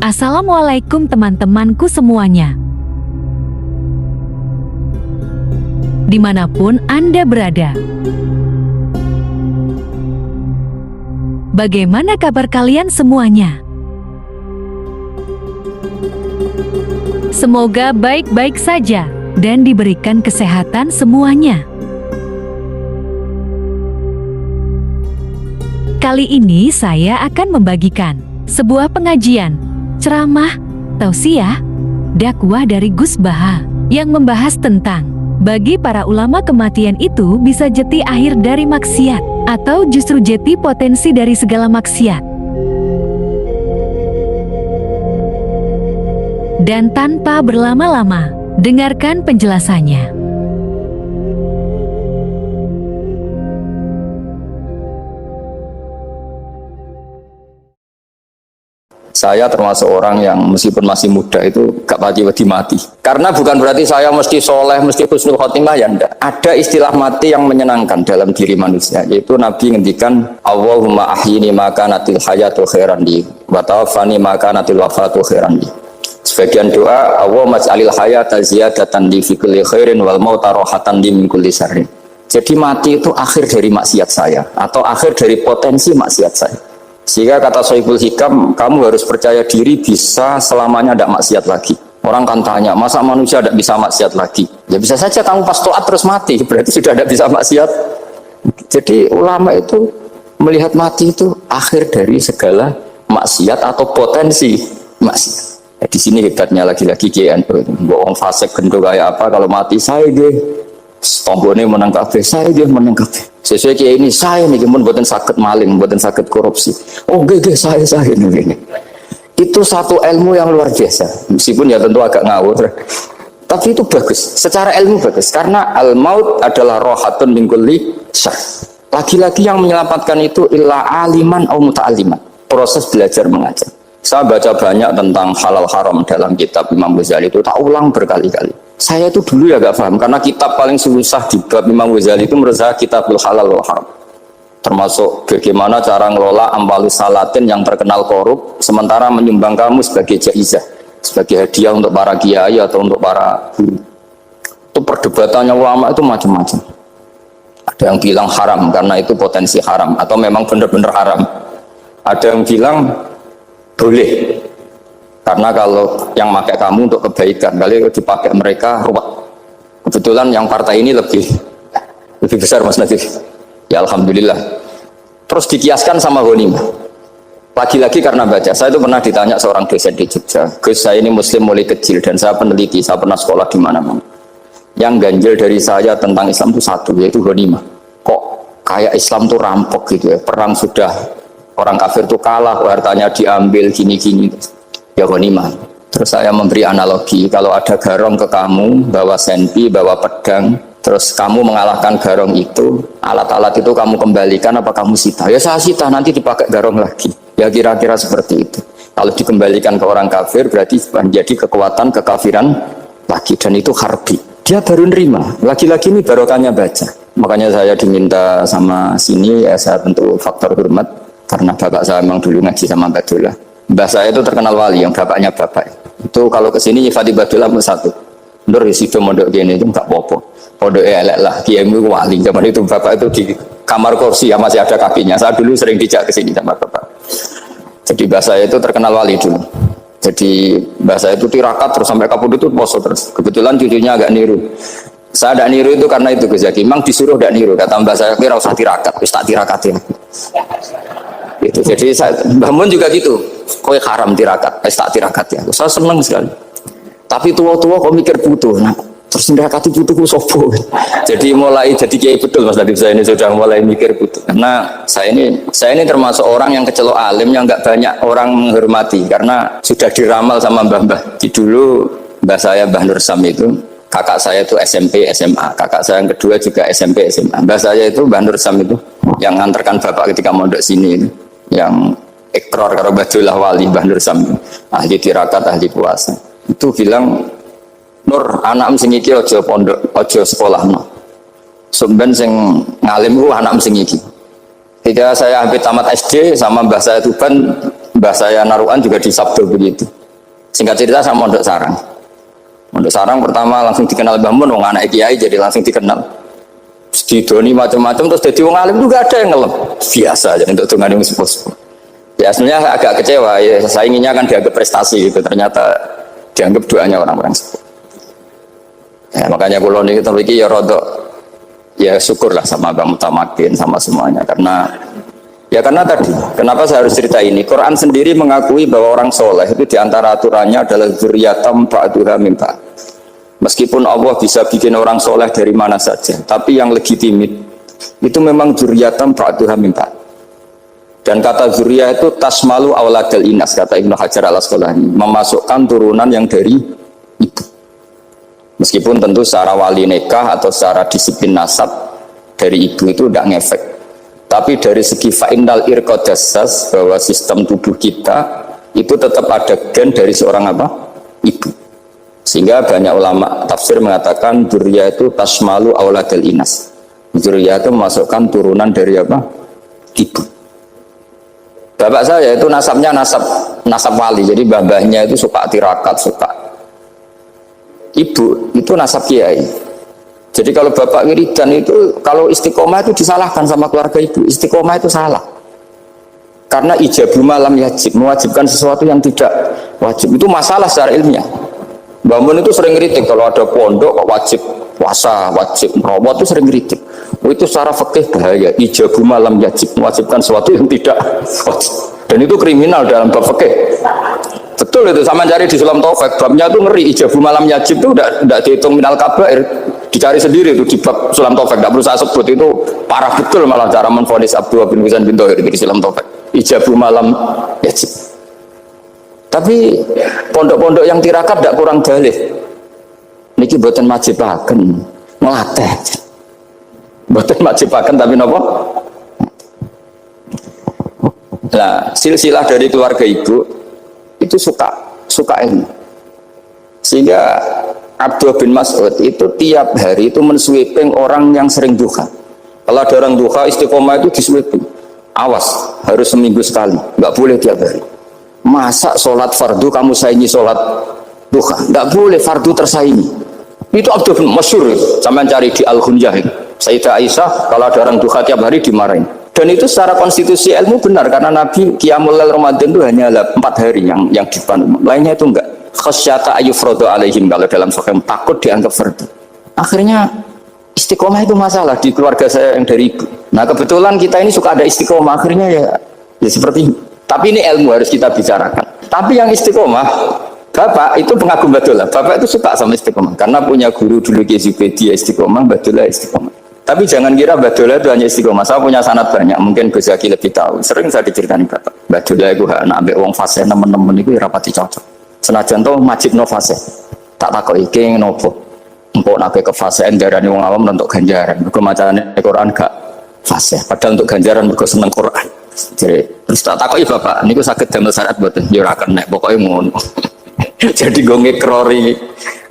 Assalamualaikum teman-temanku semuanya. Dimanapun Anda berada. Bagaimana kabar kalian semuanya? Semoga baik-baik saja dan diberikan kesehatan semuanya. Kali ini saya akan membagikan sebuah pengajian, ceramah, tausiah, dakwah dari Gus Baha yang membahas tentang bagi para ulama kematian itu bisa jeti akhir dari maksiat atau justru jeti potensi dari segala maksiat. Dan tanpa berlama-lama, dengarkan penjelasannya. Saya termasuk orang yang meskipun masih muda itu gak pati mati. Karena bukan berarti saya mesti soleh, mesti husnul khotimah, ya enggak. Ada istilah mati yang menyenangkan dalam diri manusia, yaitu Nabi ngendikan Allahumma ahyini maka natil hayatu khairan li wa tawaffani maka natil wafatu khairan li. Sebagian doa Allahumma ij'alil hayata ziyadatan li fi kulli khairin wal mauta rahatan li min kulli syarrin. Jadi mati itu akhir dari maksiat saya atau akhir dari potensi maksiat saya. Sehingga kata Sohibul Hikam, kamu harus percaya diri bisa selamanya tidak maksiat lagi. Orang kan tanya, masa manusia tidak bisa maksiat lagi? Ya bisa saja kamu pas toat terus mati, berarti sudah tidak bisa maksiat. Jadi ulama itu melihat mati itu akhir dari segala maksiat atau potensi maksiat. Ya, di sini hebatnya lagi-lagi GNU. Bohong fasik gendong kayak apa, kalau mati saya deh. Tonggone menang kabeh, saya dia menang kabeh. Sesuai kayak ini saya nih pun buatan sakit maling, buatan sakit korupsi. Oh gede saya ini. Itu satu ilmu yang luar biasa. Meskipun ya tentu agak ngawur. Tapi itu bagus. Secara ilmu bagus karena al maut adalah rohatun min kulli syarr. Lagi-lagi yang menyelamatkan itu illa aliman au muta'alliman. Proses belajar mengajar. Saya baca banyak tentang halal haram dalam kitab Imam Ghazali itu, tak ulang berkali-kali. Saya itu dulu ya gak paham, karena kitab paling susah di bab Imam Ghazali itu menurut saya kitabul halal wal haram. Termasuk bagaimana cara ngelola amwalus salatin yang terkenal korup, sementara menyumbang kamu sebagai jaizah, sebagai hadiah untuk para kiai atau untuk para guru. Itu perdebatannya ulama itu macam-macam. Ada yang bilang haram karena itu potensi haram, atau memang benar-benar haram. Ada yang bilang boleh karena kalau yang pakai kamu untuk kebaikan, kali dipakai mereka ruwet. Kebetulan yang partai ini lebih besar Mas Nadif. Ya alhamdulillah. Terus dikiaskan sama ghanimah. Lagi-lagi karena baca, saya itu pernah ditanya seorang dosen di Jogja, Gus saya ini muslim mulai kecil dan saya peneliti, saya pernah sekolah di mana-mana. Yang ganjil dari saya tentang Islam itu satu, yaitu ghanimah. Kok kayak Islam tuh rampok gitu ya, perang sudah orang kafir tuh kalah, hartanya diambil gini-gini. Ya ghanimah. Terus saya memberi analogi, kalau ada garong ke kamu, bawa senpi, bawa pedang, terus kamu mengalahkan garong itu, alat-alat itu kamu kembalikan apa kamu sita? Ya saya sita, nanti dipakai garong lagi. Ya kira-kira seperti itu. Kalau dikembalikan ke orang kafir, berarti menjadi kekuatan kekafiran lagi, dan itu harbi. Dia baru nerima. Lagi-lagi ini barokahnya baca. Makanya saya diminta sama sini, ya saya bentuk faktor hormat, karena bapak saya memang dulu ngaji sama Badullah. Mbah saya itu terkenal wali, yang bapaknya bapak. Itu kalau kesini nyifati Badullah satu. Nur isido mondok gini itu enggak apa-apa. Pondok elek lah, kiaimu wali. Zaman itu bapak itu di kamar kursi ya masih ada kakinya. Saya dulu sering dijak ke sini sama bapak. Jadi mbah saya itu terkenal wali dulu. Jadi mbah saya itu tirakat terus sampai kapundhut itu poso terus. Kebetulan cucunya agak niru. Saya tidak niru itu karena itu Gus Zaki. Memang disuruh tidak niru. Kata mbah saya, kira usah tirakat, wis tak tirakatin. Gitu. Jadi Mbah Mun juga gitu. Kowe haram tirakat, tak tirakat ya. Saya senang sekali. Tapi tua-tua kok mikir butuh. Nah, terus tirakat itu butuhku sopo. Jadi mulai jadi kiai betul Mas Nadif, saya ini sudah mulai mikir butuh. Karena saya ini termasuk orang yang kecelok alim yang enggak banyak orang menghormati karena sudah diramal sama mbah-mbah. Di dulu mbah saya Mbah Nur Sam itu, kakak saya itu SMP SMA, kakak saya yang kedua juga SMP SMA. Mbah saya itu Mbah Nur Sam itu yang nganterkan bapak ketika mondok sini itu. Yang ikrar karo Badullah wali Mbah Nur Sam, ahli tirakat, ahli puasa. Itu bilang, Nur, anak sing iki aja pondok, aja sekolahno. Sumben sing ngalim ku anak sing iki. Ketika saya hampir tamat SD sama mbah saya Tuban, Mbah saya Naruan juga di Sabdo begitu. Singkat cerita saya Mondok Sarang. Mondok Sarang pertama langsung dikenal Mbah Mun, wong anak kiai jadi langsung dikenal. Didoni macam-macam terus jadi wong alim juga ada yang ngelem. Biasa aja untuk dongane wong sepuh. Ya sebenarnya agak kecewa ya, saya inginnya kan dianggap prestasi gitu, ternyata dianggap doanya orang-orang sepuh. Ya, makanya kalau nih kita pikir ya rodok ya syukurlah sama Bang Mutamakin sama semuanya karena tadi kenapa saya harus cerita ini, Quran sendiri mengakui bahwa orang soleh itu diantara aturannya adalah dzurriyyatam ba'duha min ba'd. Meskipun Allah bisa bikin orang soleh dari mana saja, tapi yang legitimit itu memang dzurriyyatam ba'duha min ba'd. Dan kata dzurriyyah itu tasmalu auladal inas, kata Ibnu Hajar al-Asqalani, memasukkan turunan yang dari ibu. Meskipun tentu secara wali nikah atau secara disiplin nasab dari ibu itu tidak ngefek. Tapi dari segi fa'indal irqadassas, bahwa sistem tubuh kita itu tetap ada gen dari seorang apa? Ibu. Sehingga banyak ulama tafsir mengatakan dzurriyyah itu tasmalu auladal inas. Dzurriyyah itu memasukkan turunan dari apa? Ibu. Bapak saya itu nasabnya nasab wali, jadi babahnya itu suka tirakat, suka. Ibu itu nasab kiai. Jadi kalau bapak wiridan itu, kalau istiqomah itu disalahkan sama keluarga ibu. Istiqomah itu salah. Karena ijabu malam yajib, mewajibkan sesuatu yang tidak wajib. Itu masalah secara ilmiah. Mbah Mun itu sering kritik kalau ada pondok wajib puasa, wajib merawat itu sering kritik. Itu secara fikih bahaya. Ijabu malam yajib, mewajibkan sesuatu yang tidak wajib. Dan itu kriminal dalam bab fikih. Betul itu, sama cari di Sulam Taufik, babnya itu ngeri. Ijabu malam yajib itu tidak dihitung minal kabair, dicari sendiri itu di bab Sulam Taufik, tidak perlu saya sebut, itu parah betul malah cara menvonis Abdullah bin Husain bin Thohir di Sulam Taufik. Ijabu malam yajib. Tapi pondok-pondok yang tirakat tidak kurang dalih. Niki boten majibaken, melatih. Boten majibaken tapi nopo? Nah, silsilah dari keluarga ibu itu suka ilmu. Sehingga Abdullah bin Mas'ud itu tiap hari itu mensweeping orang yang sering duha. Kalau ada orang duha istiqomah itu disweeping. Awas, harus seminggu sekali, nggak boleh tiap hari. Masa sholat fardu kamu saingi sholat duha? Nggak boleh, fardu tersaingi. Itu Abdullah bin Masyhur, sampai cari di Al-Hunyah. Sayyidah Aisyah kalau ada orang duha tiap hari dimarahin. Dan itu secara konstitusi ilmu benar, karena Nabi Qiyamul Lail Ramadan itu hanya 4 hari yang dipandu, lainnya itu enggak. Khasyata ayyufradu alaihim, kalau dalam sahih takut dianggap fardu. Akhirnya istiqomah itu masalah di keluarga saya yang dari ibu. Nah kebetulan kita ini suka ada istiqomah, akhirnya ya seperti ini. Tapi ini ilmu harus kita bicarakan. Tapi yang istiqomah, bapak itu pengagum Badulah. Bapak itu suka sama istiqomah karena punya guru dulu Ki Zubedi istiqomah, Badulah istiqomah. Tapi jangan kira Badulah itu hanya istiqomah. Saya punya sanad banyak, mungkin Gus Zaki lebih tahu. Sering saya diceritain bapak. Badulah itu anak ambek wong fase nemen-nemen itu rapati cocok. Senajan to majib no fase. Tak takoki iki nopo. Engko nek ke fase darane wong awam untuk ganjaran. Mergo macane Quran gak fase. Padahal untuk ganjaran mergo seneng Quran. Jadi terus tak takoki bapak, niku saged damel syarat mboten? Ya ora kenek, pokoke ngono. Jadi go ngekrori.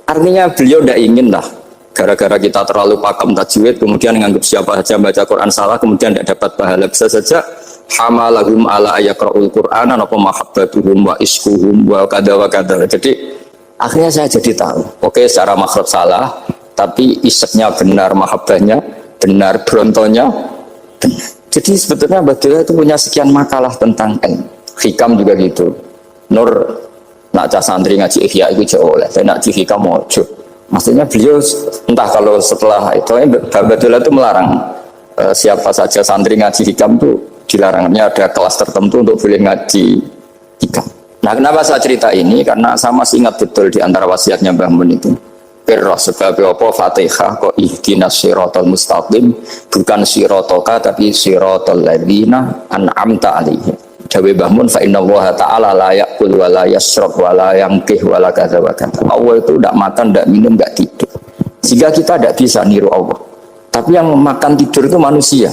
Artinya beliau ndak ingin lah gara-gara kita terlalu pakem tajwid kemudian menganggap siapa saja baca Quran salah kemudian tidak dapat pahala. Bisa saja hamalahum ala ayakra'ul Qur'an apa mahabbatuhum wa iskuhum wa kada wa kada. Jadi akhirnya saya jadi tahu, oke secara makhraj salah tapi iseknya benar, mahabbahnya benar, brontonya benar. Jadi sebetulnya Badulah itu punya sekian makalah tentang ilmu. Hikam juga gitu. Nur nak cah santri ngaji ihya itu jauh oleh, tapi nak hikam mojo. Maksudnya beliau entah kalau setelah itu Badulah itu melarang siapa saja santri ngaji hikam itu dilarangnya ada kelas tertentu untuk boleh ngaji hikam. Nah kenapa saya cerita ini? Karena saya masih ingat betul di antara wasiatnya Mbah Mun itu. Pirroh sebab apa Fatihah kok ihdinas siratal mustaqim, bukan siratoka tapi siratal ladzina an'amta alaihim. Dawe Mbah Mun fa innallaha ta'ala la ya'kul wa la yashrab wa la yanqih wa la kadza wa kadza. Allah itu tidak makan, tidak minum, tidak tidur. Sehingga kita tidak bisa niru Allah. Tapi yang makan tidur itu manusia.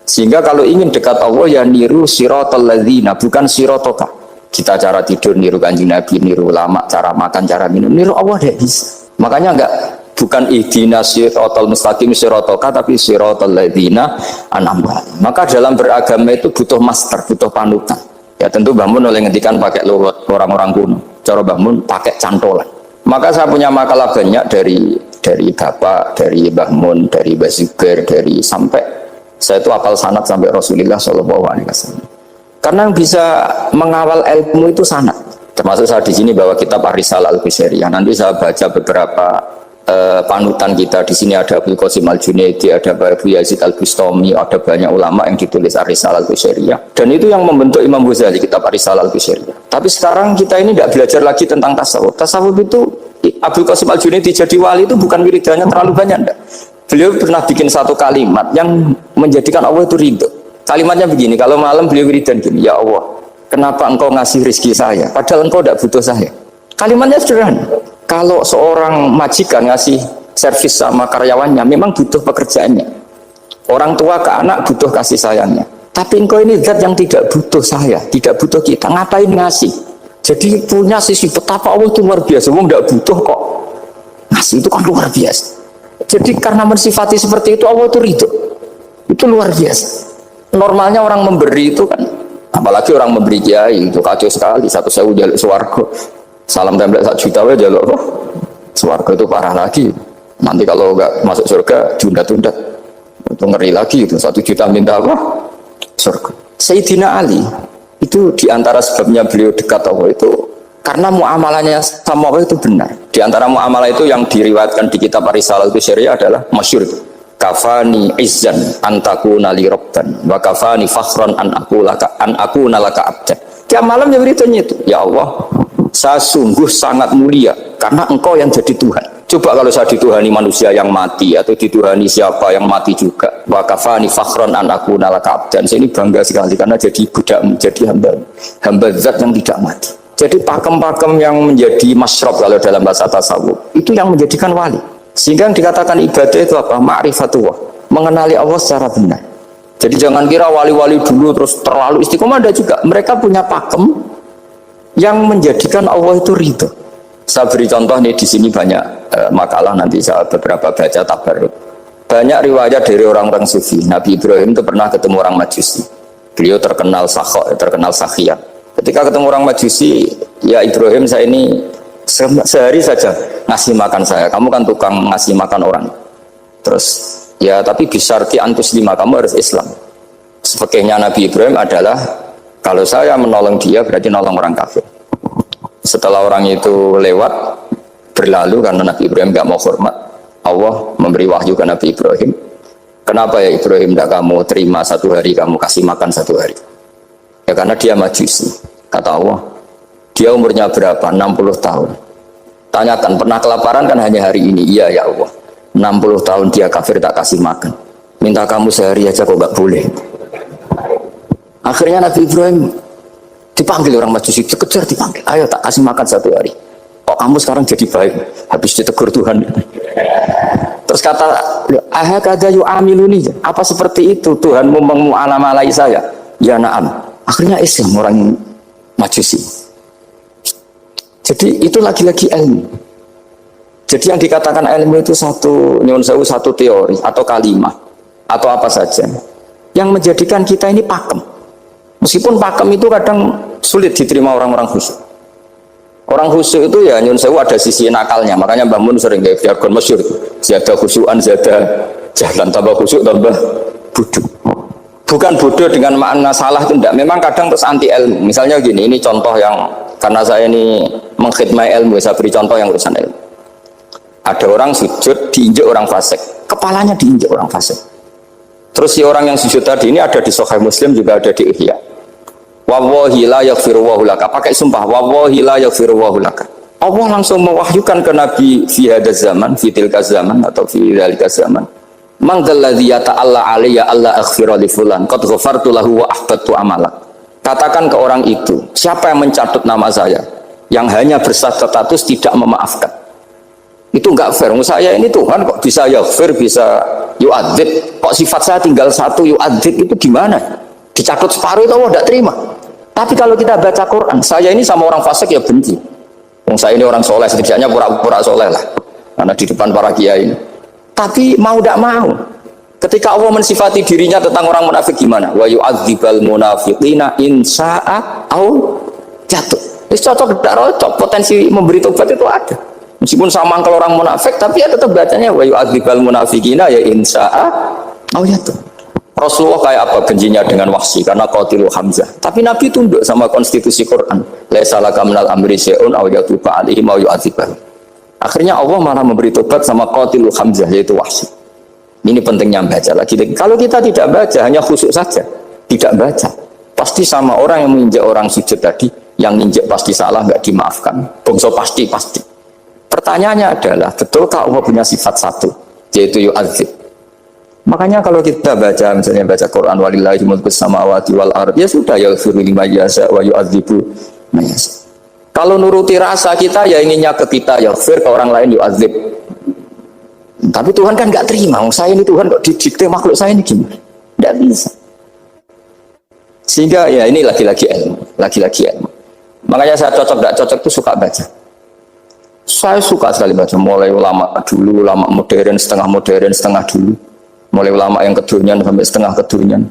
Sehingga kalau ingin dekat Allah ya niru siratal ladzina, bukan siratoka. Kita cara tidur niru Kanjeng Nabi, niru ulama, cara makan, cara minum, niru Allah tidak bisa. Makanya bukan ihdinas siratal mustaqim siratoka tapi siratal ladzina an'amta. Maka dalam beragama itu butuh master, butuh panutan. Ya tentu Mbah Mun oleh ngendikan pakai lurut orang-orang kuno. Cara Mbah Mun pakai cantolan. Maka saya punya makalah banyak dari Bapak, dari Mbah Mun, dari Mbah Zubair, dari sampai saya itu hafal sanad sampai Rasulullah Shallallahu Alaihi Wasallam. Karena yang bisa mengawal ilmu itu sanad. Termasuk saya di sini bawa kitab Ar-Risalah Al-Qusairiyah. Nanti saya baca beberapa panutan kita. Di sini ada Abdul Qasim Al-Junaidi, ada Abu Yazid Al-Bustami, ada banyak ulama yang ditulis Ar-Risalah Al-Qusairiyah. Dan itu yang membentuk Imam Ghazali, kitab Ar-Risalah Al-Qusairiyah. Tapi sekarang kita ini tidak belajar lagi tentang tasawuf. Tasawuf itu Abdul Qasim Al-Junaidi jadi wali itu bukan wiridannya terlalu banyak, enggak. Beliau pernah bikin satu kalimat yang menjadikan Allah itu ridho. Kalimatnya begini, kalau malam beliau wiridan gini, ya Allah, kenapa engkau ngasih rezeki saya? Padahal engkau tidak butuh saya. Kalimatnya sederhana. Kalau seorang majikan ngasih servis sama karyawannya, memang butuh pekerjaannya. Orang tua ke anak butuh kasih sayangnya. Tapi engkau ini zat yang tidak butuh saya, tidak butuh kita. Ngapain ngasih? Jadi punya sisi betapa Allah itu luar biasa. Allah tidak butuh kok. Ngasih itu kan luar biasa. Jadi karena mensifati seperti itu, Allah itu ridho. Itu luar biasa. Normalnya orang memberi itu kan, apalagi orang memberi kiai itu kacau sekali. 1.000 jaluk swarga, salam template 1 juta wae jaluk apa? Swarga itu parah lagi. Nanti kalau enggak masuk surga tunda-tunda, itu ngeri lagi itu 1 juta minta apa? Surga. Sayyidina Ali itu diantara sebabnya beliau dekat Allah itu karena muamalahnya sama Allah itu benar. Di antara muamalah itu yang diriwayatkan di kitab Ar-Risalah Al-Qusairiyah adalah masyhur itu. Kafani izzan antakuna li rabban wa kafani fakhran an akuna laka abdan. Tiap malam ya beritanya itu, ya Allah, saya sungguh sangat mulia karena engkau yang jadi Tuhan. Coba kalau saya dituhani manusia yang mati atau dituhani siapa yang mati juga. Wa kafani fakhran an akuna laka abdan. Saya ini bangga sekali karena jadi budak, jadi hamba zat yang tidak mati. Jadi pakem-pakem yang menjadi masyrab kalau dalam bahasa tasawuf itu yang menjadikan wali. Sehingga yang dikatakan ibadah itu apa? Ma'rifatullah, mengenali Allah secara benar. Jadi jangan kira wali-wali dulu terus terlalu istiqomah, ada juga. Mereka punya pakem yang menjadikan Allah itu ridho. Saya beri contoh nih, di sini banyak makalah, nanti saya beberapa baca tabarruk. Banyak riwayat dari orang-orang sufi. Nabi Ibrahim itu pernah ketemu orang Majusi. Beliau terkenal sakhok, terkenal sakhiyah. Ketika ketemu orang Majusi, ya Ibrahim, saya ini sehari saja ngasih makan saya, kamu kan tukang ngasih makan orang. Terus ya tapi bisyarti antus lima, kamu harus Islam. Fikihnya Nabi Ibrahim adalah kalau saya menolong dia berarti nolong orang kafir. Setelah orang itu lewat berlalu karena Nabi Ibrahim gak mau hormat, Allah memberi wahyu ke Nabi Ibrahim, kenapa ya Ibrahim tidak kamu terima 1 hari, kamu kasih makan 1 hari? Ya karena dia Majusi. Kata Allah, dia umurnya berapa? 60 tahun. Tanyakan, pernah kelaparan kan hanya hari ini? Iya ya Allah. 60 tahun dia kafir tak kasih makan. Minta kamu sehari aja kok gak boleh. Akhirnya Nabi Ibrahim dipanggil orang Majusi, dikejar dipanggil. Ayo tak kasih makan 1 hari. Kok kamu sekarang jadi baik? Habis ditegur Tuhan. Terus kata, ahakadha yu'amiluni. Apa seperti itu Tuhanmu mengu'alamalai saya? Ya na'am. Akhirnya Islam orang Majusi. Jadi itu lagi-lagi ilmu. Jadi yang dikatakan ilmu itu satu teori atau kalimat atau apa saja yang menjadikan kita ini pakem. Meskipun pakem itu kadang sulit diterima orang-orang khusyuk. Orang khusyuk itu ya nyun sewu ada sisi nakalnya. Makanya Mbah Mun sering gaya jargon masyhur. Zada khusyuan, zada jalan, tambah khusyuk tambah bodoh. Bukan bodoh dengan makna salah itu enggak. Memang kadang terus anti ilmu. Misalnya gini, ini contoh yang karena saya ini mengkhidmati ilmu, saya beri contoh yang urusan ilmu. Ada orang sujud diinjak orang fasik, kepalanya diinjak orang fasik. Terus si orang yang sujud tadi ini ada di Sahih Muslim, juga ada di Ihya. Wallahi la yaghfirullahu laka, pakai sumpah, wallahi la yaghfirullahu laka. Allah langsung mewahyukan ke Nabi fi hadzal zaman, fi tilka zaman atau fi dzalika zaman. Man dzalladzi yata'alla alayya alla aghfira li fulan qad ghafartu lahu wa ahbattu amalak. Katakan ke orang itu, siapa yang mencatut nama saya yang hanya berstatus tidak memaafkan. Itu enggak fair. Saya ini Tuhan kok bisa yaghfir, bisa yu'adzib. Kok sifat saya tinggal 1 yu'adzib, itu gimana? Dicatut separuh itu Allah tidak terima. Tapi kalau kita baca Quran, saya ini sama orang fasik ya benci. Saya ini orang soleh, setidaknya pura-pura soleh lah. Karena di depan para kiai ini. Tapi mau tidak mau, Ketika Allah mensifati dirinya tentang orang munafik gimana? Wa yu'adzibal munafiqina in syaa au jatuh. Itu cocok tidak cocok, potensi memberi tobat itu ada. Meskipun sama kalau orang munafik, tapi ya tetap bacanya wa yu'adzibal munafiqina ya in syaa au jatuh. Rasulullah kayak apa benjinya dengan Wahsy karena qatilu Hamzah. Tapi Nabi tunduk sama konstitusi Quran. Laisa laka minal amri syai'un aw yatuba alaihim aw yu'adzibah. Akhirnya Allah malah memberi tobat sama qatilu Hamzah yaitu Wahsy. Ini pentingnya baca lagi. Kalau kita tidak baca, hanya khusyuk saja, tidak baca, pasti sama orang yang menginjak orang sujud tadi, yang injak pasti salah, nggak dimaafkan. Bongso pasti. Pertanyaannya adalah, betulkah Allah punya sifat satu, yaitu yu'adzib? Makanya kalau kita baca, misalnya baca Quran, walillahi mulkus samawati wal ardh, ya sudah, yaghfiru liman yasha wa yu'adzibu man yasha. Kalau nuruti rasa kita, ya inginnya ke kita, yaghfir, ke orang lain yu'adzib. Tapi Tuhan kan nggak terima, saya ini Tuhan kok didikte makhluk saya ini gimana? Nggak bisa. Sehingga ya ini lagi-lagi ilmu. Makanya saya cocok nggak cocok itu suka baca. Saya suka sekali baca, mulai ulama dulu, ulama modern, setengah dulu, mulai ulama yang kedunian sampai setengah kedunian.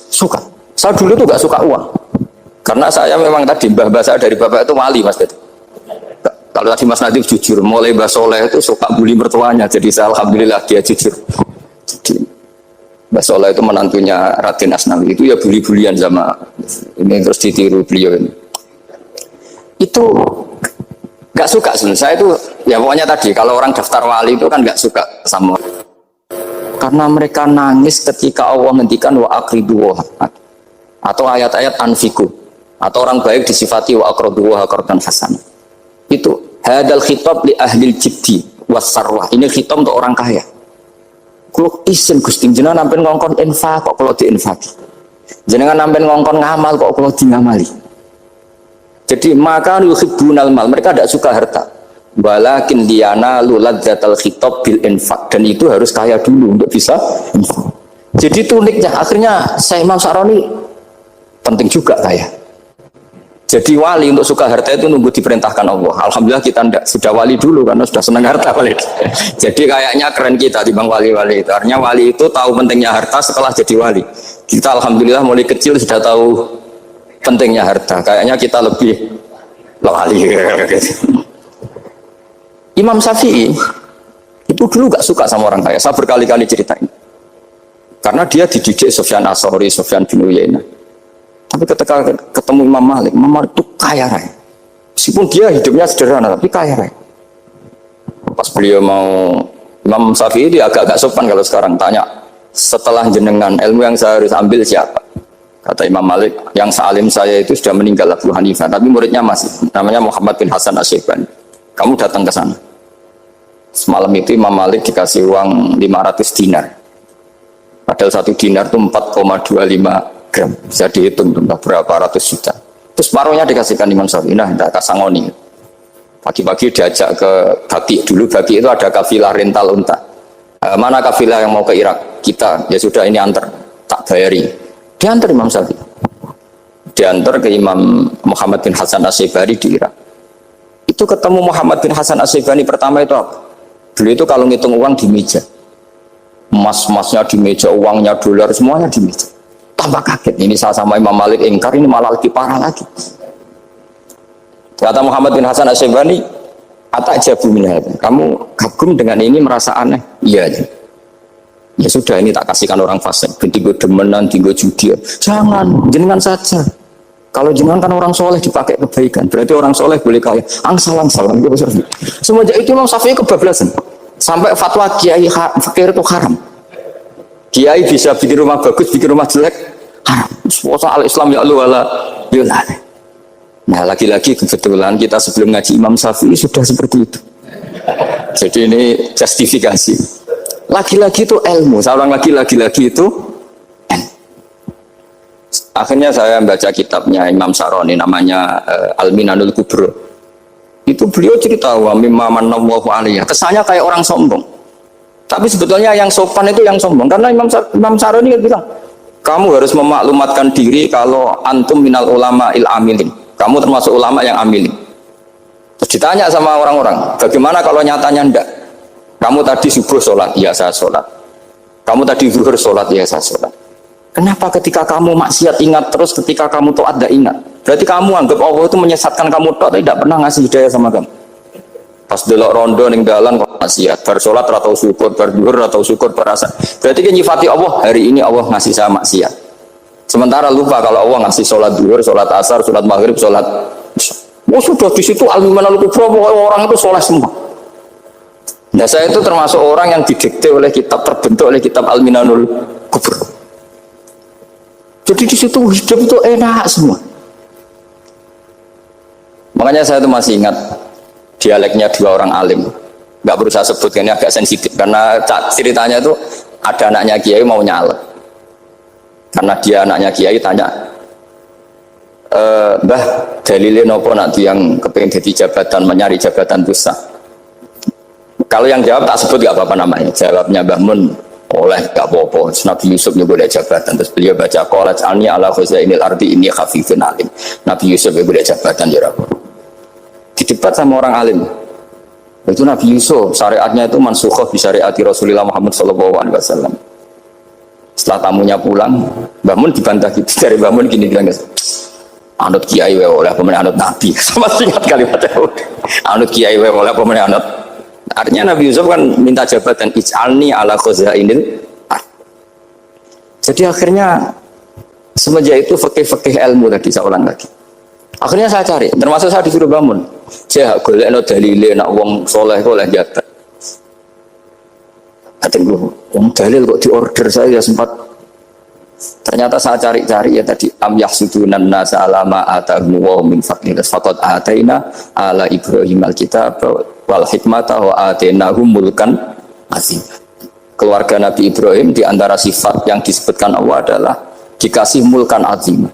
Suka. Saya dulu tuh nggak suka uang, karena saya memang tadi mbah saya dari bapak itu wali mas. Kalau tadi Mas Nadif jujur, mulai Mbah Soleh itu suka bully mertuanya, jadi saya alhamdulillah dia jujur. Jadi, Mbah Soleh itu menantunya Raden Asnawi, itu ya bully-bulian sama ini, terus ditiru beliau ini. Itu nggak suka sebenarnya. Saya itu ya pokoknya tadi kalau orang daftar wali itu kan nggak suka sama, karena mereka nangis ketika Allah menghentikan wa aqridu atau ayat-ayat anfiku, atau orang baik disifati wa aqridu wa qardan hasan. Itu hadal khitab li ahlil jibdi wasarwah. Ini khitab untuk orang kaya. Kalau isin Gusti jenengan nampen ngongkon infak kok kalau diinfaki, jenengan nampen ngongkon ngamal kok kalau di ngamali. Jadi maka yuhibbunal mal, mereka tidak suka harta. Walakin liyana luladzatal khitab bil infak, dan itu harus kaya dulu untuk bisa infak. Jadi itu uniknya. Akhirnya Syekh Imam Sa'roni penting juga kaya. Jadi wali untuk suka harta itu nunggu diperintahkan Allah. Alhamdulillah kita tidak, sudah wali dulu karena sudah senang harta wali. Jadi kayaknya keren kita dibanding wali-wali itu. Artinya wali itu tahu pentingnya harta setelah jadi wali. Kita alhamdulillah mulai kecil sudah tahu pentingnya harta. Kayaknya kita lebih wali. Imam Syafi'i itu dulu gak suka sama orang kaya. Saya berkali-kali ceritain. Karena dia dididik Sufyan As-Tsauri, Sufyan bin Uyainah. Tapi ketika ketemu Imam Malik itu kaya raya. Meskipun dia hidupnya sederhana, tapi kaya raya. Pas beliau mau, Imam Syafi'i dia agak-agak sopan kalau sekarang tanya, setelah jenengan ilmu yang saya harus ambil siapa? Kata Imam Malik, yang salim saya itu sudah meninggal Abu Hanifah, tapi muridnya masih, namanya Muhammad bin Hasan Asy-Syaibani. Kamu datang ke sana. Semalam itu Imam Malik dikasih uang 500 dinar. Padahal 1 dinar itu 4,25 gram, bisa dihitung berapa ratus juta. Terus separuhnya dikasihkan Imam Syafi'i. Nah, tidak kasangoni. Pagi-pagi diajak ke Baki. Dulu Baki itu ada kafilah rental unta. Mana kafilah yang mau ke Irak? Kita, ya sudah ini antar, tak bayari. Diantar Imam Syafi'i. Diantar ke Imam Muhammad bin Hasan Asy-Syaibani di Irak. Itu ketemu Muhammad bin Hasan Asy-Syaibani pertama itu apa? Dulu itu kalau ngitung uang di meja. Emas-emasnya di meja, uangnya dolar, semuanya di meja. Tambah kaget, ini saya sama Imam Malik ingkar, ini malah lebih parah lagi. Kata Muhammad bin Hasan Asy-Syaibani, atajabu minha, kamu kagum dengan ini, merasa aneh? Iya. Ya sudah, ini tak kasihkan orang fasik, tinggo demenan, tinggo judi. Jangan, jenengan saja. Kalau jenengan kan orang soleh dipakai kebaikan, berarti orang soleh boleh kaya. Angsal-angsal. Semenjak itu Imam Syafi'i kebablasan. Sampai fatwa kiai fakir itu haram. Kiai bisa bikin rumah bagus, bikin rumah jelek, haram. Soal Islam ya Allah wala yullah. Nah lagi-lagi kebetulan kita sebelum ngaji Imam Syafi'i sudah seperti itu. Jadi ini justifikasi. Lagi-lagi itu ilmu. Saya ulang lagi-lagi itu. Akhirnya saya baca kitabnya Imam Sa'roni namanya Al-Minanul Kubro. Itu beliau cerita wa mimma manallahu alaihi. Kesannya kayak orang sombong. Tapi sebetulnya yang sopan itu yang sombong, karena Imam Sa'roni bilang, kamu harus memaklumatkan diri kalau antum minal ulama il amilin. Kamu termasuk ulama yang amilin. Terus ditanya sama orang-orang, bagaimana kalau nyatanya enggak? Kamu tadi subuh sholat, iya saya sholat. Kamu tadi zuhur sholat, ya saya sholat. Kenapa ketika kamu maksiat ingat terus, ketika kamu taat tidak ingat? Berarti kamu anggap Allah itu menyesatkan kamu tok, tidak pernah ngasih hidayah sama kamu. Pas delok rondo ning dalan kok maksiat, bar sholat atau syukur, bar zuhur atau syukur, berasa. Berarti kan nyifati Allah, hari ini Allah ngasih saya maksiat. Sementara lupa kalau Allah ngasih sholat zuhur, sholat asar, sholat maghrib, sholat. Oh sudah di situ al-imanul kubra, orang itu sholat semua. Nah saya itu termasuk orang yang didikte oleh kitab, terbentuk oleh kitab al-minanul kubra. Jadi di situ hidup itu enak semua. Makanya saya itu masih ingat dialeknya dua orang alim. Nggak perlu saya sebut, ini agak sensitif karena ceritanya itu ada anaknya kiai mau nyalek. Karena dia anaknya kiai tanya, Mbah, dalilnya nopo nanti yang kepengen jadi jabatan, menyari jabatan dosa. Kalau yang jawab tak sebut nggak apa-apa namanya. Jawabnya Mbah Mun, oleh gak apa-apa. Nabi Yusuf juga boleh jabatan. Terus beliau baca qalat alni ala khuzainil ardi ini khafifun alim. Nabi Yusuf juga boleh jabatan ya Rabb. Didebat sama orang alim. Itu Nabi Yusuf syariatnya itu mansukhah bi syariati Rasulullah Muhammad SAW. Setelah tamunya pulang, Mbah Mun dibantah gitu. Dari Mbah Mun gini bilang, anut kiai wae oleh pemenang anut Nabi. Sama ingat kalimatnya. Anut kiai wae oleh pemenang anut. Artinya Nabi Yusuf kan minta jabatan ij'alni ala khuzainil ard. Jadi akhirnya semenjak itu fikih-fikih ilmu tadi saya ulang lagi. Akhirnya saya cari, termasuk saya disuruh bangun. Saya golekno dalile nak wong soleh oleh jabat. Katanya wong dalil kok diorder saya sempat. Ternyata saya cari-cari ya tadi am yahsudunan nasa alama atahum wa min fadlih faqad ataina ala Ibrahim alkitab wal hikmata wa atainahum mulkan azim. Keluarga Nabi Ibrahim di antara sifat yang disebutkan Allah adalah dikasih mulkan azim.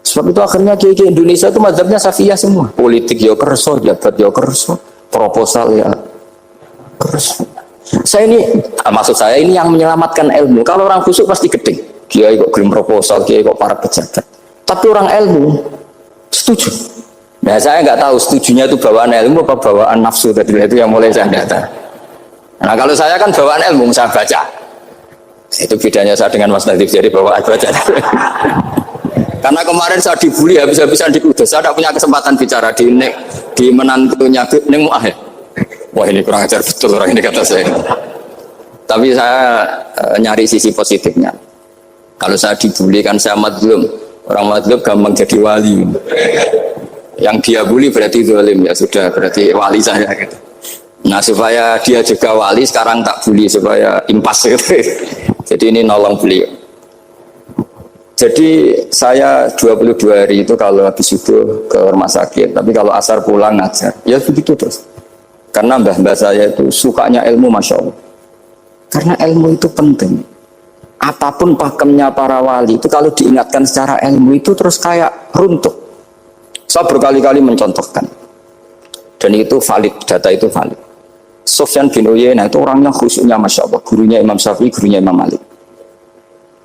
Sebab itu akhirnya kiai Indonesia itu mazhabnya Safiyah semua. Politik ya kerso, jabat ya kerso, proposal ya kerso. Saya ini, maksud saya ini yang menyelamatkan ilmu. Kalau orang khusyuk pasti gedeng. Kiai kok kirim proposal, kiai kok para pejabat. Tapi orang ilmu setuju. Nah saya nggak tahu setujunya itu bawaan ilmu apa bawaan nafsu tadi itu yang mulai saya data. Nah kalau saya kan bawaan ilmu saya baca. Itu bedanya saya dengan Mas Nadif jadi bawaan baca. Karena kemarin saya dibully habis-habisan di Kudus. Saya tidak punya kesempatan bicara di menantunya Neng Mu'ah ya. Wah ini kurang ajar betul orang ini kata saya. Tapi saya nyari sisi positifnya. Kalau saya dibully kan saya madlum. Orang madlum gampang jadi wali. Yang dia bully berarti zalim ya sudah berarti wali saya gitu. Nah supaya dia juga wali sekarang tak bully supaya impas gitu. Jadi ini nolong beliau. Jadi saya 22 hari itu kalau habis subuh ke rumah sakit. Tapi kalau asar pulang ngajar. Ya begitu terus. Karena mbah-mbah saya itu sukanya ilmu, Masya Allah. Karena ilmu itu penting. Apapun pakemnya para wali itu kalau diingatkan secara ilmu itu terus kayak runtuh. Saya berkali-kali mencontohkan. Dan itu valid, data itu valid. Sufyan bin Uyainah itu orangnya khusyuknya Masya Allah. Gurunya Imam Syafi'i, gurunya Imam Malik.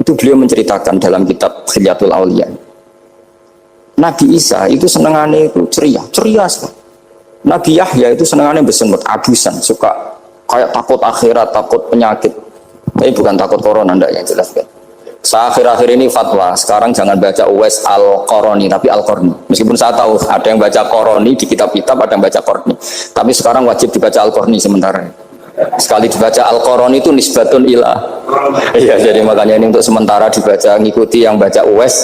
Itu beliau menceritakan dalam kitab Khilyatul Auliya. Nabi Isa itu senengannya itu ceria sekali. Nabi Yahya itu senangannya bersenut, abusan, suka kayak takut akhirat, takut penyakit. Tapi bukan takut corona, enggak yang jelas kan. Saya akhir-akhir ini fatwa, sekarang jangan baca Uwais Al-Qarani, tapi Al-Qarni. Meskipun saya tahu ada yang baca Qarani di kitab-kitab, ada yang baca Qarni. Tapi sekarang wajib dibaca Al-Qarni sementara. Sekali dibaca Al-Qarani itu nisbatun ilah. Iya, jadi makanya ini untuk sementara dibaca, ngikuti yang baca Uwais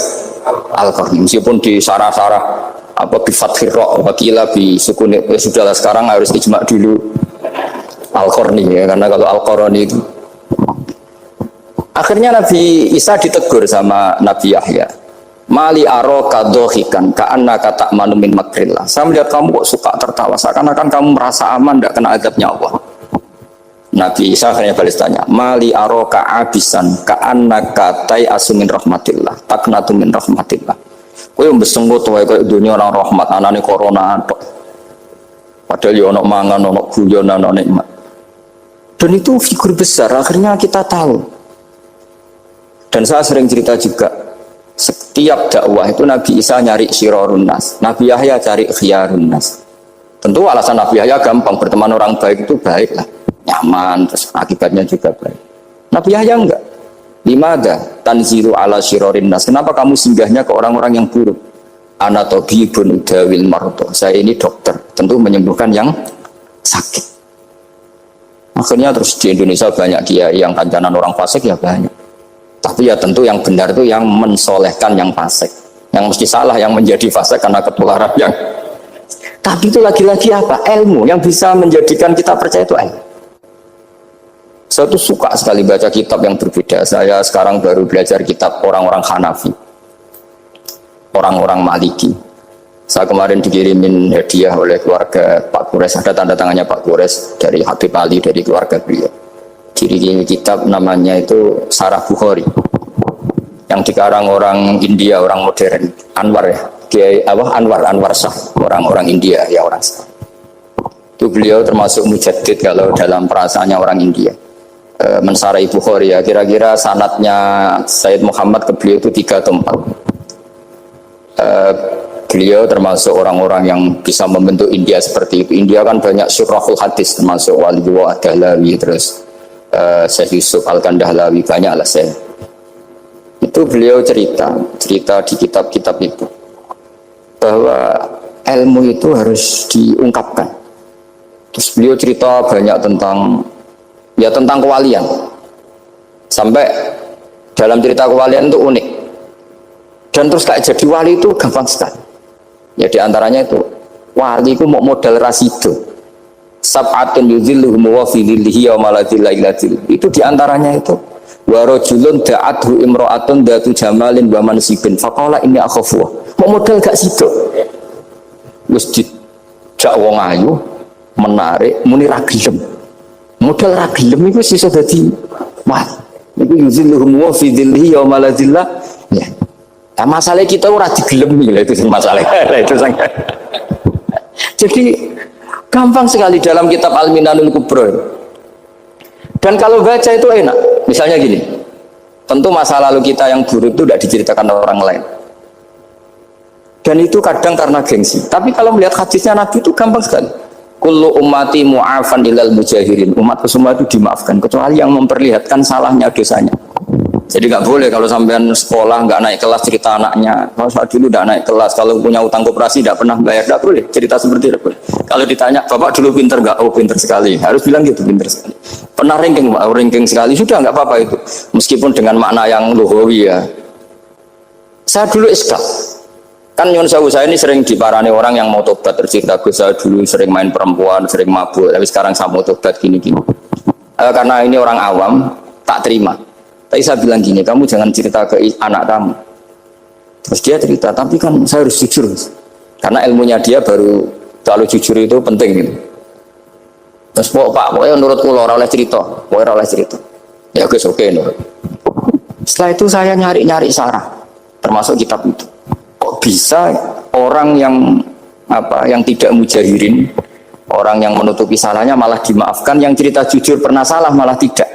Al-Qarni. Meskipun di sarah-sarah apa bifathir ra wakila bi sukun ya sudahlah sekarang harus ijma dulu Al-Qarni ya karena kalau Al-Qarani itu akhirnya Nabi Isa ditegur sama Nabi Yahya mali aroka dohikan ka'annaka ta'manu min makrillah saya melihat kamu kok suka tertawa seakan-akan kamu merasa aman tidak kena azabnya Allah. Nabi Isa akhirnya balas tanya mali aroka abisan ka'annaka tai'asu min rahmatillah taknatu min rahmatillah. Kowe mbesenggut wae koyo dunia orang rahmat anane corona tok. Padahal yo ono mangan, ono guyon, ono nikmat. Dan itu figur besar akhirnya kita tahu. Dan saya sering cerita juga setiap dakwah itu Nabi Isa nyari syirarun nas, Nabi Yahya cari khiyarun nas. Tentu alasan Nabi Yahya gampang berteman orang baik itu baik lah, nyaman terus akibatnya juga baik. Nabi Yahya enggak. Limada tanzilu ala syirarin nas. Kenapa kamu singgahnya ke orang-orang yang buruk? Ana tabibun udawil mardo. Saya ini dokter, tentu menyembuhkan yang sakit. Akhirnya terus di Indonesia banyak kiai yang kancanan orang fasik ya banyak. Tapi ya tentu yang benar itu yang mensolehkan yang fasik. Yang mesti salah yang menjadi fasik karena ketularan yang. Tapi itu lagi-lagi apa? Ilmu yang bisa menjadikan kita percaya itu ilmu. Saya tuh suka sekali baca kitab yang berbeda. Saya sekarang baru belajar kitab orang-orang Hanafi, orang-orang Maliki. Saya kemarin dikirimin hadiah oleh keluarga Pak Kures, ada tanda tangannya Pak Kures dari Habib Ali, dari keluarga beliau. Dikirimin kitab namanya itu Sarah Bukhari, yang dikarang orang India, orang modern, Anwar ya, Kiai Anwar Shah, orang-orang India ya, orang Shah. Itu beliau termasuk mujaddid kalau dalam perasaannya orang India. Mensarai Bukhari ya, kira-kira sanadnya Sayyid Muhammad ke beliau itu 3 atau 4. Beliau termasuk orang-orang yang bisa membentuk India seperti itu. India kan banyak syurahul hadis, termasuk Waliullah Dahlawi, terus Syekh Yusuf Al-Kandahlawi, banyak lah saya. Itu beliau cerita di kitab-kitab itu bahwa ilmu itu harus diungkapkan. Terus beliau cerita banyak tentang kewalian. Sampai dalam cerita kewalian itu unik. Dan terus kayak jadi wali itu gampang sekali. Ya diantaranya itu wali itu mau modal rasido. Sab'atun yudhilluhum wa fi dhillihi wa maladhilla illa dhilluh. Itu diantaranya itu wa rajulun da'athu imra'atun datu jamalin wa mansibin faqala inni akhafu. Mau modal gak sido. Wis dijak wong ayu menarik muni ra gelem. Modal ra gelem iku iso dadi wah. Iku yudhilluhum wa fi dhillihi wa maladhilla. Ya. Nah, masalah kita ora digelemi lah, itu masalah itu sangat. Jadi gampang sekali dalam kitab Al-Minanul Kubra. Dan kalau baca itu enak. Misalnya gini, tentu masa lalu kita yang buruk itu tidak diceritakan orang lain. Dan itu kadang karena gengsi. Tapi kalau melihat hadisnya Nabi itu gampang sekali. Kullu ummati mu'afan ilal mujahirin. Umatku semua itu dimaafkan kecuali yang memperlihatkan salahnya dosanya. Jadi nggak boleh kalau sampean sekolah nggak naik kelas cerita anaknya. Kalau saat dulu nggak naik kelas, kalau punya utang koperasi tidak pernah bayar, nggak boleh cerita seperti itu. Kalau ditanya, bapak dulu pinter nggak? Oh pinter sekali. Harus bilang gitu, pinter sekali. Pernah ranking, Pak? Ranking sekali sudah nggak apa-apa itu. Meskipun dengan makna yang lugawi ya. Saya dulu iskal. Kan nyun sewu saya ini sering diparani orang yang mau tobat, tercerita saya dulu sering main perempuan, sering mabuk, tapi sekarang saya mau tobat gini-gini. Karena ini orang awam, tak terima. Tapi saya bilang gini, kamu jangan cerita ke anak kamu. Terus dia cerita, tapi kan saya harus jujur. Karena ilmunya dia baru, kalau jujur itu penting gitu. Terus pokoknya menurut kula ora oleh cerita, pokoknya ora oleh cerita. Ya guys, oke nurut. Setelah itu saya nyari-nyari sarah, termasuk kitab itu. Kok bisa orang yang tidak mujahirin, orang yang menutupi salahnya malah dimaafkan, yang cerita jujur pernah salah malah tidak.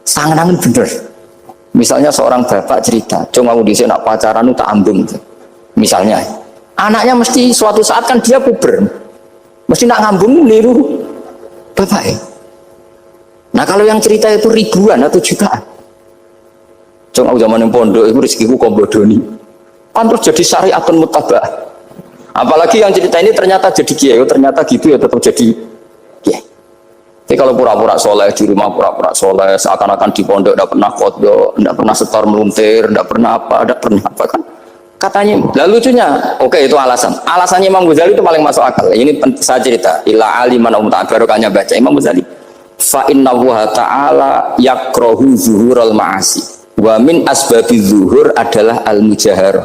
Sangat bener. Misalnya seorang bapak cerita, cuma mau disini nak pacaran tak ambung. Misalnya, anaknya mesti suatu saat kan dia puber, mesti nak ngambung niru bapak. Nah kalau yang cerita itu ribuan atau jutaan, cuma zaman yang pondok itu rezekiku kombodoni, kan terus jadi syariatun mutabah. Apalagi yang cerita ini ternyata jadi kiai, ternyata gitu ya tetap jadi kiai. Jadi kalau pura-pura soleh di rumah, pura-pura soleh, seakan-akan di pondok tidak pernah kodok, tidak pernah setor meluntir, tidak pernah apa kan? Katanya, lalu lucunya, oke itu alasan. Alasannya Imam Ghazali itu paling masuk akal. Ini saya cerita, ila aliman barokahnya baca Imam Ghazali. Fa inna wa ta'ala yakrohu zuhurul ma'asi. Wa min asbabi zuhur adalah al-mujahar.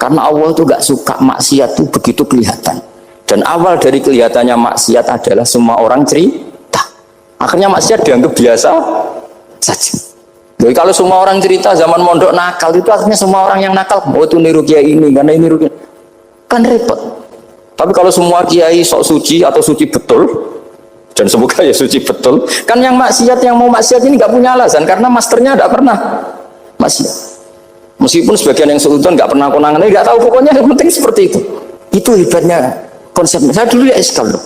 Karena Allah itu gak suka maksiat itu begitu kelihatan. Dan awal dari kelihatannya maksiat adalah semua orang cerita. Akhirnya maksiat dianggap biasa saja. Jadi kalau semua orang cerita zaman mondok nakal itu akhirnya semua orang yang nakal, oh itu niru kiai ini karena ini niru kiai. Kan repot. Tapi kalau semua kiai sok suci atau suci betul, dan semoga ya suci betul, kan yang maksiat yang mau maksiat ini nggak punya alasan karena masternya nggak pernah maksiat. Meskipun sebagian yang sultan nggak pernah konangan, nggak tahu pokoknya yang penting seperti itu. Itu hebatnya konsepnya. Saya dulu ya eskal loh.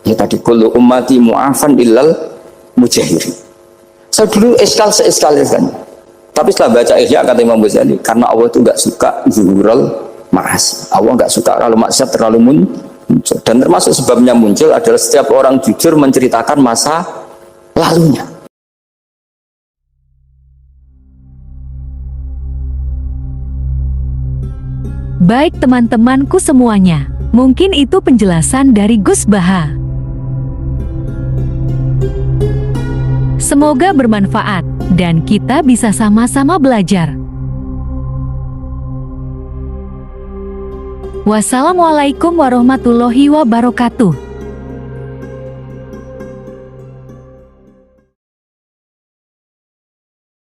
Ya tadi kullu ummati mu'afan illal mujahirin. Saya dulu seiskal kan. Tapi setelah baca Ihya kata Imam Ghazali, karena Allah itu nggak suka zuhurul ma'asi. Allah nggak suka kalau maksiat terlalu muncul. Dan termasuk sebabnya muncul adalah setiap orang jujur menceritakan masa lalunya. Baik teman-temanku semuanya, mungkin itu penjelasan dari Gus Baha. Semoga bermanfaat dan kita bisa sama-sama belajar. Wassalamualaikum warahmatullahi wabarakatuh.